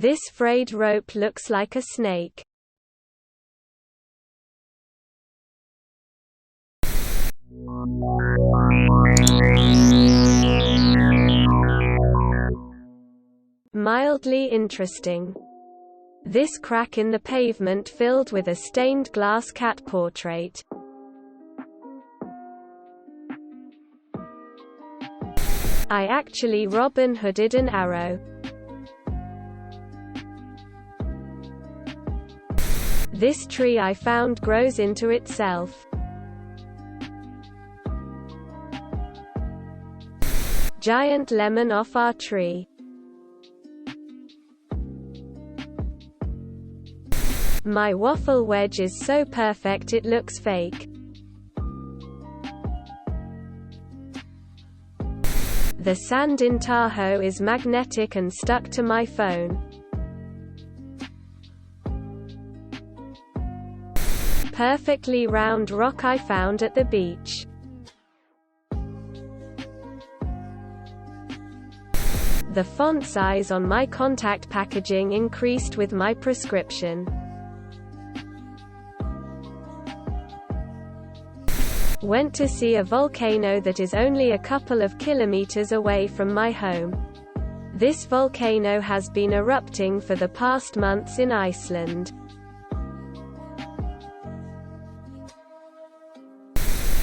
This frayed rope looks like a snake. Mildly interesting. This crack in the pavement filled with a stained glass cat portrait. I actually Robin Hooded an arrow. This tree I found grows into itself. Giant lemon off our tree. My waffle wedge is so perfect it looks fake. The sand in Tahoe is magnetic and stuck to my phone. Perfectly round rock I found at the beach. The font size on my contact packaging increased with my prescription. Went to see a volcano that is only a couple of kilometers away from my home. This volcano has been erupting for the past months in Iceland.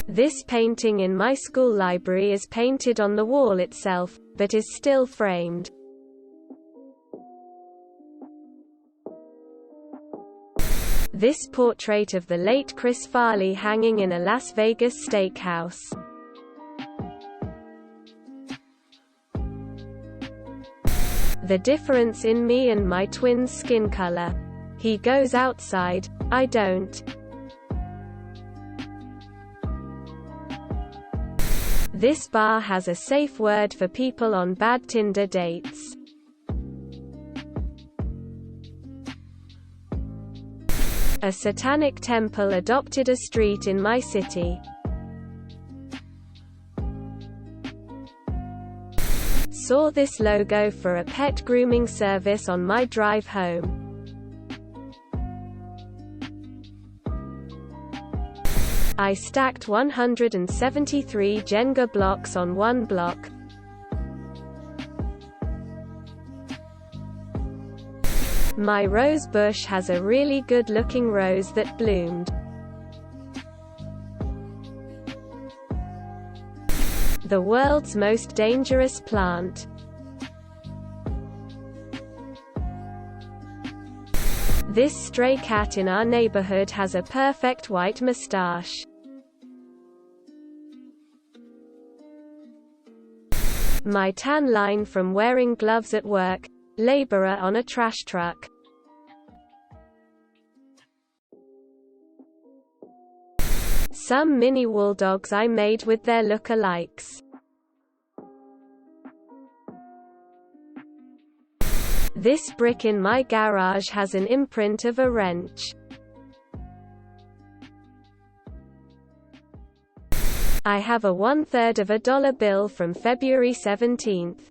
This painting in my school library is painted on the wall itself, but is still framed. This portrait of the late Chris Farley hanging in a Las Vegas steakhouse. The difference in me and my twin's skin color. He goes outside, I don't. This bar has a safe word for people on bad Tinder dates. A satanic temple adopted a street in my city. Saw this logo for a pet grooming service on my drive home. I stacked 173 Jenga blocks on one block. My rose bush has a really good-looking rose that bloomed. The world's most dangerous plant. This stray cat in our neighborhood has a perfect white mustache. My tan line from wearing gloves at work. Laborer on a trash truck. Some mini wool dogs I made with their look-alikes. This brick in my garage has an imprint of a wrench. I have a 1/3 of a dollar bill from February 17th.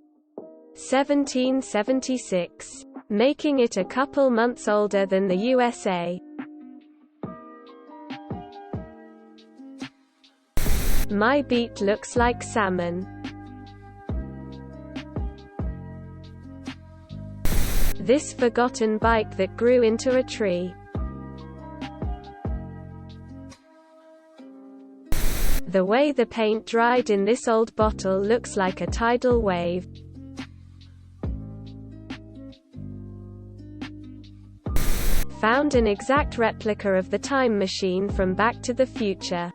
1776, making it a couple months older than the USA. My beat looks like salmon. This forgotten bike that grew into a tree. The way the paint dried in this old bottle looks like a tidal wave. Found an exact replica of the time machine from Back to the Future.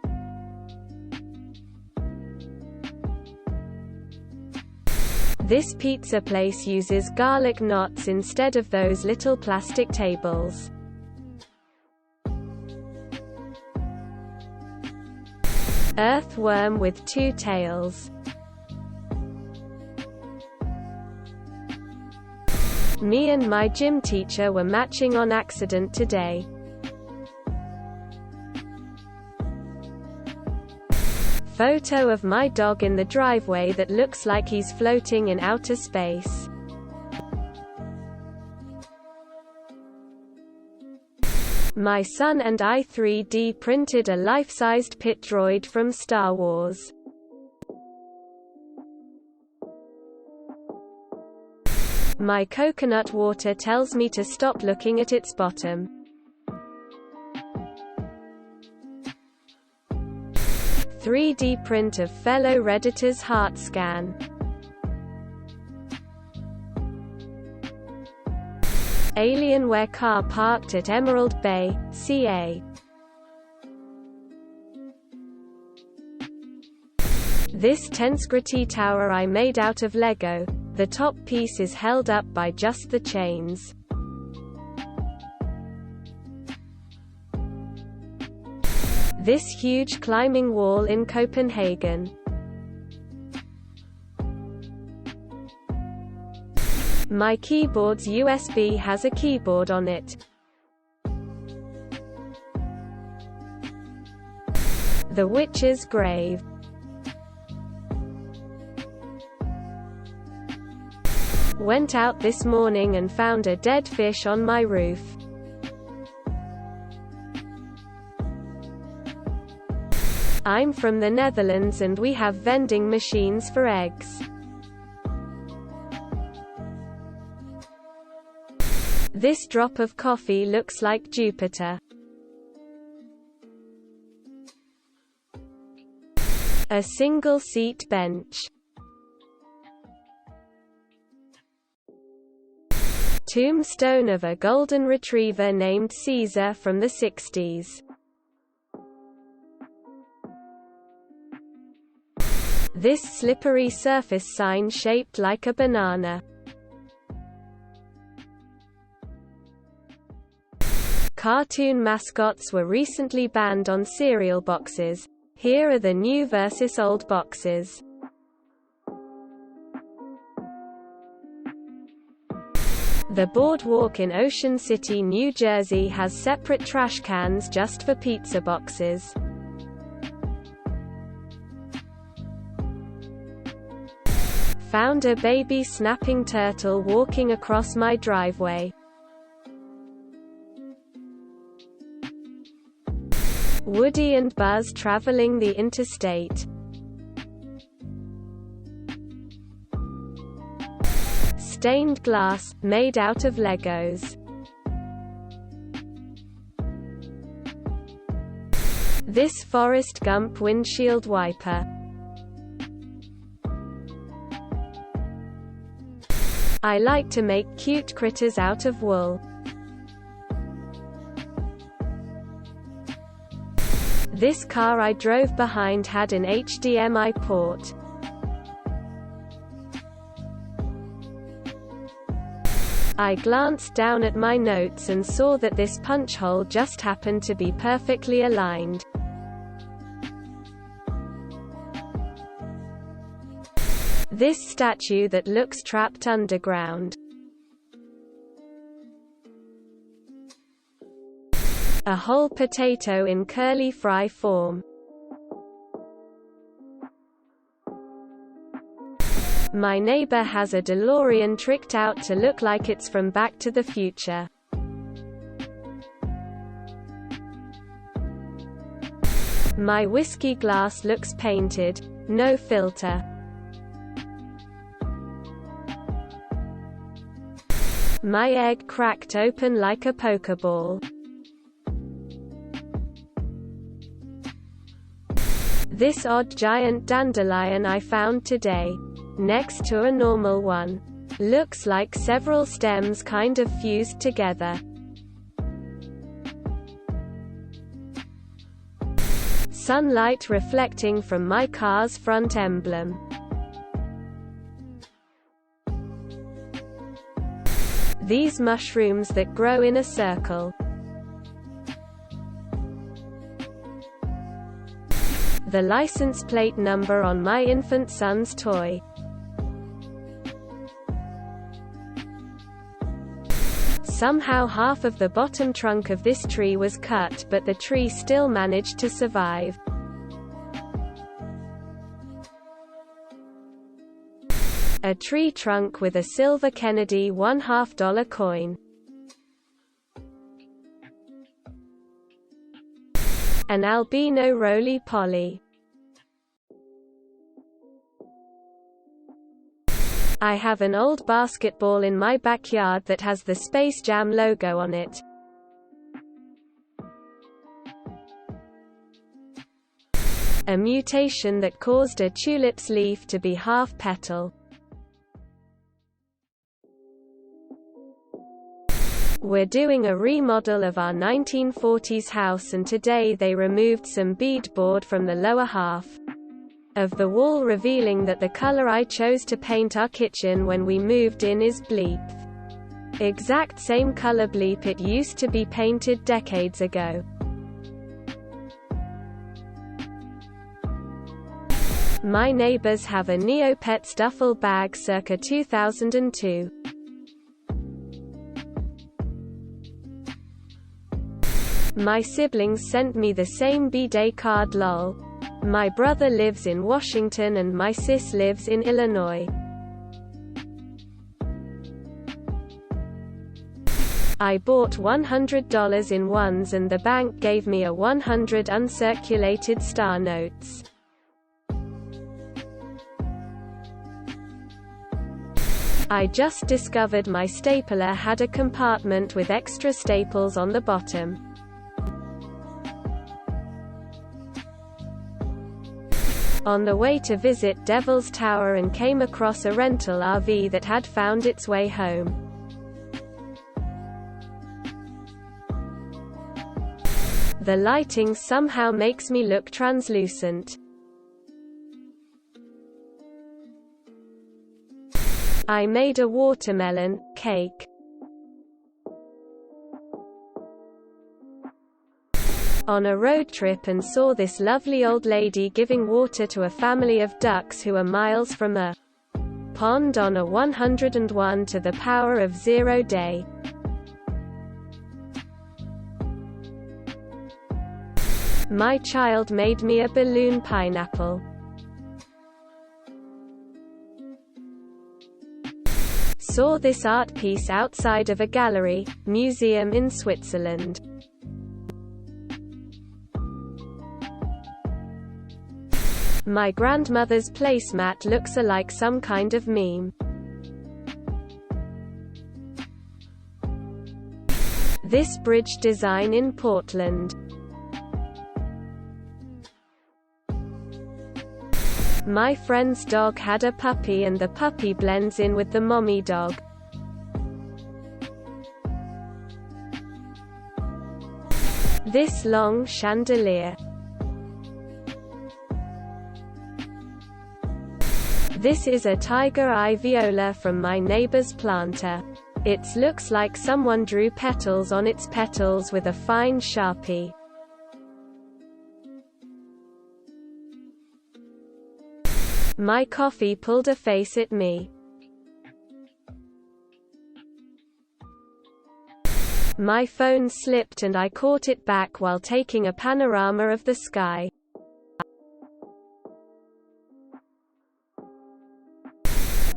This pizza place uses garlic knots instead of those little plastic tables. Earthworm with 2 tails. Me and my gym teacher were matching on accident today. Photo of my dog in the driveway that looks like he's floating in outer space. My son and I 3D printed a life-sized pit droid from Star Wars. My coconut water tells me to stop looking at its bottom. "3D print of fellow Redditor's heart scan." Alienware car parked at Emerald Bay, CA. This 10-square tower I made out of Lego. The top piece is held up by just the chains. This huge climbing wall in Copenhagen. My keyboard's USB has a keyboard on it. The Witch's Grave. Went out this morning and found a dead fish on my roof. I'm from the Netherlands and we have vending machines for eggs. This drop of coffee looks like Jupiter. A single-seat bench. Tombstone of a golden retriever named Caesar from the 60s. This slippery surface sign shaped like a banana. Cartoon mascots were recently banned on cereal boxes. Here are the new versus old boxes. The boardwalk in Ocean City, New Jersey has separate trash cans just for pizza boxes. Found a baby snapping turtle walking across my driveway. Woody and Buzz traveling the interstate. Stained glass, made out of Legos. This Forrest Gump windshield wiper. I like to make cute critters out of wool. This car I drove behind had an HDMI port. I glanced down at my notes and saw that this punch hole just happened to be perfectly aligned. This statue that looks trapped underground. A whole potato in curly fry form. My neighbor has a DeLorean tricked out to look like it's from Back to the Future. My whiskey glass looks painted, no filter. My egg cracked open like a Pokeball. This odd giant dandelion I found today, next to a normal one. Looks like several stems kind of fused together. Sunlight reflecting from my car's front emblem. These mushrooms that grow in a circle. The license plate number on my infant son's toy. Somehow half of the bottom trunk of this tree was cut, but the tree still managed to survive. A tree trunk with a silver Kennedy $1/2 coin. An albino roly-poly. I have an old basketball in my backyard that has the Space Jam logo on it. A mutation that caused a tulip's leaf to be half petal. We're doing a remodel of our 1940s house, and today they removed some beadboard from the lower half of the wall, revealing that the color I chose to paint our kitchen when we moved in is bleep. Exact same color bleep it used to be painted decades ago. My neighbors have a Neopets duffel bag circa 2002. My siblings sent me the same B-Day card lol. My brother lives in Washington and my sis lives in Illinois. I bought $100 in ones and the bank gave me a 100 uncirculated star notes. I just discovered my stapler had a compartment with extra staples on the bottom. On the way to visit Devil's Tower and came across a rental RV that had found its way home. The lighting somehow makes me look translucent. I made a watermelon cake. On a road trip and saw this lovely old lady giving water to a family of ducks who are miles from a pond on a 101 to the power of 0 day. My child made me a balloon pineapple. Saw this art piece outside of a gallery, museum in Switzerland. My grandmother's placemat looks like some kind of meme. This bridge design in Portland. My friend's dog had a puppy and the puppy blends in with the mommy dog. This long chandelier. This is a tiger eye viola from my neighbor's planter. It looks like someone drew petals on its petals with a fine Sharpie. My coffee pulled a face at me. My phone slipped and I caught it back while taking a panorama of the sky.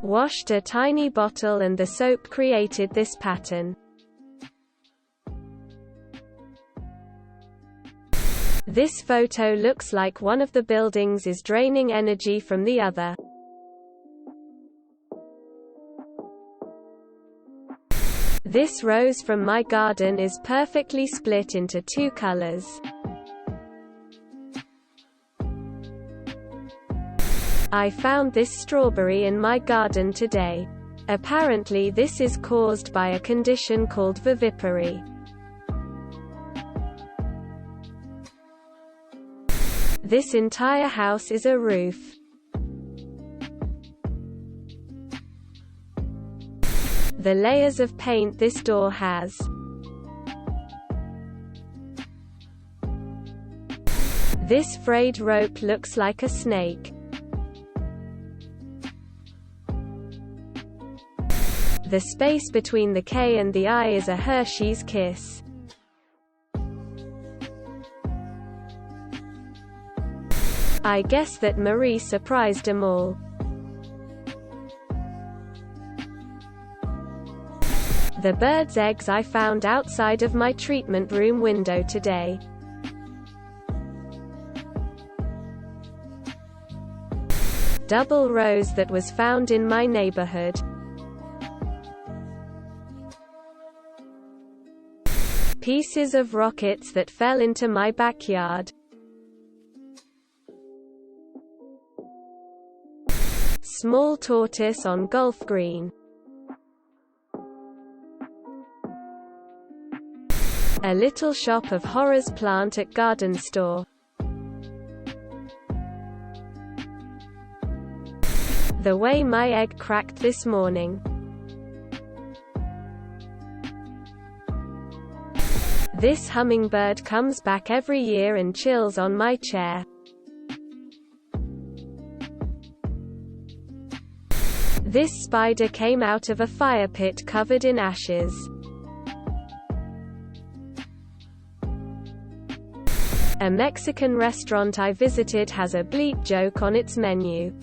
Washed a tiny bottle and the soap created this pattern. This photo looks like one of the buildings is draining energy from the other. This rose from my garden is perfectly split into 2 colors. I found this strawberry in my garden today. Apparently this is caused by a condition called vivipary. This entire house is a roof. The layers of paint this door has. This frayed rope looks like a snake. The space between the K and the I is a Hershey's kiss. I guess that Marie surprised them all. The bird's eggs I found outside of my treatment room window today. Double rose that was found in my neighborhood. Pieces of rockets that fell into my backyard. Small tortoise on golf green. A little shop of horrors plant at garden store. The way my egg cracked this morning. This hummingbird comes back every year and chills on my chair. This spider came out of a fire pit covered in ashes. A Mexican restaurant I visited has a bleep joke on its menu.